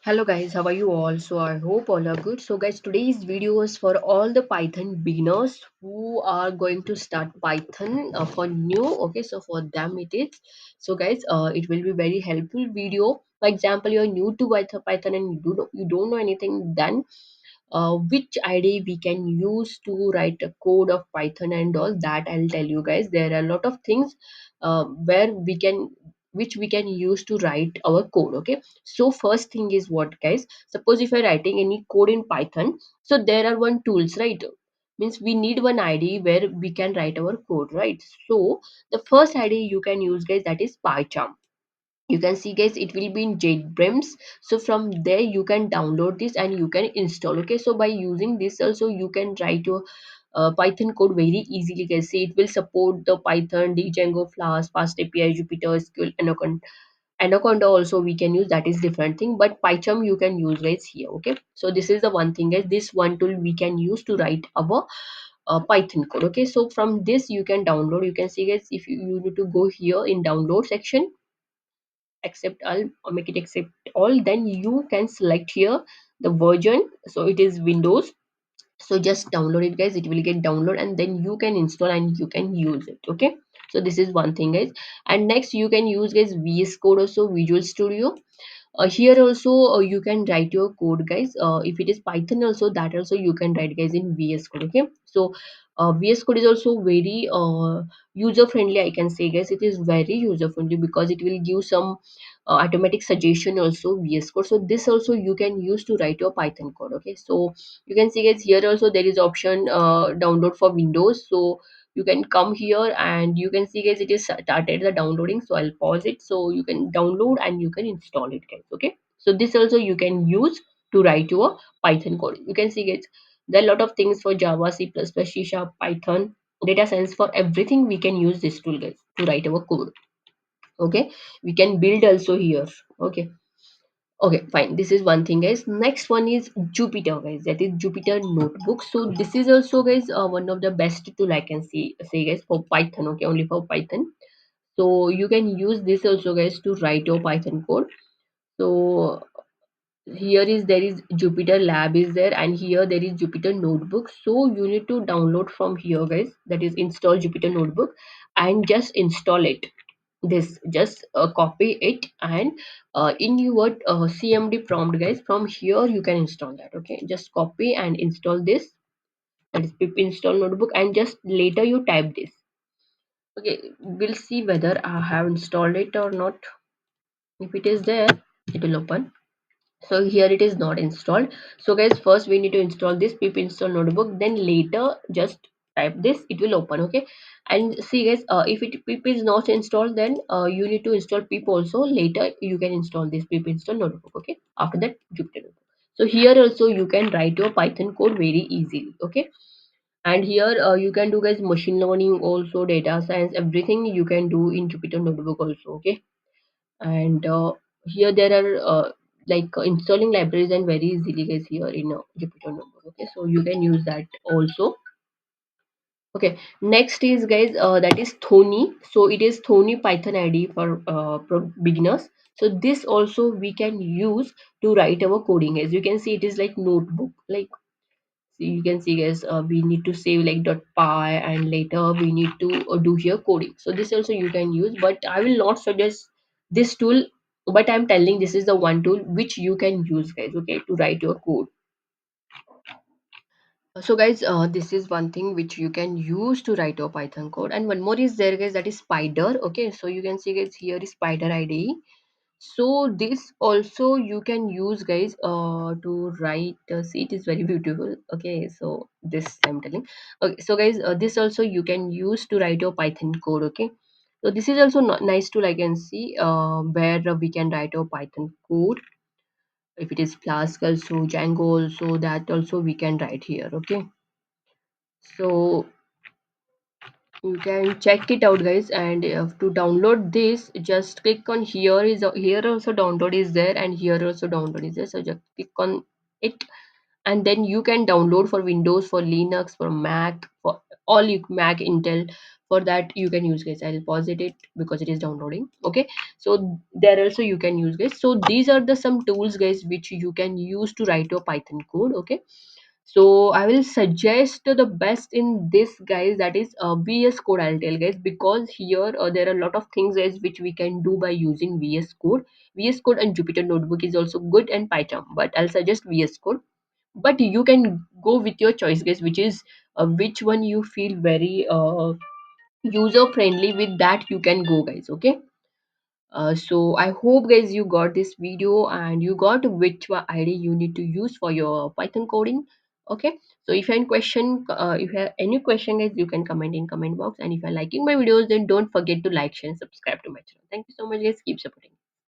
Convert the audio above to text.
Hello guys, how are you all? So I hope all are good. So guys, today's video is for all the Python beginners who are going to start Python for new. Okay, so for them it is. So guys, it will be very helpful video. For example, you're new to Python and you don't know anything. Then which IDE we can use to write a code of Python and all that I'll tell you guys. There are a lot of things where we can which we can use to write our code. Okay, so first thing is what guys, suppose if you're writing any code in Python, so there are one tools, right? Means we need one IDE where we can write our code, right? So the first IDE you can use guys, that is PyCharm. You can see guys, it will be in JetBrains. So from there you can download this and you can install. Okay, so by using this also you can write your Python code very easily guys. See, it will support the Python, Django, Flask, FastAPI, Jupyter, SQL, Anaconda also we can use, that is different thing, but PyCharm you can use guys here. Okay, so this is the one thing guys, this one tool we can use to write our Python code. Okay, so from this you can download. You can see guys, if you need to go here in download section, accept all or make it accept all, then you can select here the version, so it is Windows. So just download it guys, it will get download and then you can install and you can use it. Okay, so this is one thing guys. And next you can use guys VS Code, also Visual Studio. Here also you can write your code guys. If it is Python also, that also you can write guys in VS Code. Okay, so VS Code is also very user friendly, I can say guys. It is very user friendly because it will give some automatic suggestion also, VS Code. So this also you can use to write your Python code. Okay, so you can see guys, here also there is option download for Windows. So you can come here and you can see guys, it is started the downloading. So I'll pause it, so you can download and you can install it guys. Okay, so this also you can use to write your Python code. You can see guys, there are a lot of things for Java, C++, C Sharp, Python, data science. For everything we can use this tool guys to write our code. Okay, we can build also here. Okay, okay, fine. This is one thing, guys. Next one is Jupyter, guys. That is Jupyter Notebook. So this is also, guys, one of the best tool I can say, guys, for Python. Okay, only for Python. So you can use this also, guys, to write your Python code. So here is there is Jupyter Lab is there, and here there is Jupyter Notebook. So you need to download from here, guys. That is install Jupyter Notebook and just install it. This just copy it and in your CMD prompt guys, from here you can install that. Okay, just copy and install this, that is pip install notebook, and just later you type this. Okay, we'll see whether I have installed it or not. If it is there, it will open. So here it is not installed. So guys, first we need to install this pip install notebook, then later just type this, it will open. Okay, and see guys, if it pip is not installed, then you need to install pip also. Later you can install this pip install notebook. Okay, after that Jupyter notebook. So here also you can write your Python code very easily. Okay, and here you can do guys machine learning also, data science, everything you can do in Jupyter notebook also. Okay, and here there are installing libraries and very easily guys here in Jupyter notebook. Okay, so you can use that also. Okay, next is guys, that is Thony. So it is Thony Python IDE for beginners. So this also we can use to write our coding. As you can see, it is like notebook, like, so you can see guys, we need to save like .py and later we need to do here coding. So this also you can use, but I will not suggest this tool, but I'm telling this is the one tool which you can use guys. Okay, to write your code. So guys, this is one thing which you can use to write your Python code, and one more is there guys, that is Spider. Okay, so you can see guys, here is Spider IDE. So this also you can use guys to write, see, it is very beautiful. Okay, so this I'm telling. Okay, so guys, this also you can use to write your Python code. Okay, so this is also not nice tool, I can see, where we can write your Python code. If it is Flask also, Django also, that also we can write here. Okay, so you can check it out guys, and to download this, just click on here. Is here also download is there, and here also download is there. So just click on it, and then you can download for Windows, for Linux, for Mac, for all you Mac, Intel, For that you can use, guys. I'll pause it because it is downloading. Okay, so there also you can use, guys. So these are the some tools, guys, which you can use to write your Python code. Okay, so I will suggest the best in this, guys, that is VS Code. I'll tell, guys, because here there are a lot of things, guys, which we can do by using VS Code. VS Code and Jupyter Notebook is also good, and Python, but I'll suggest VS Code. But you can go with your choice, guys, which is which one you feel very user friendly. With that you can go, guys. Okay, so I hope, guys, you got this video and you got which ID you need to use for your Python coding. Okay, so if you have any question, if you have any question, guys, you can comment in comment box. And if you're liking my videos, then don't forget to like, share, and subscribe to my channel. Thank you so much, guys. Keep supporting.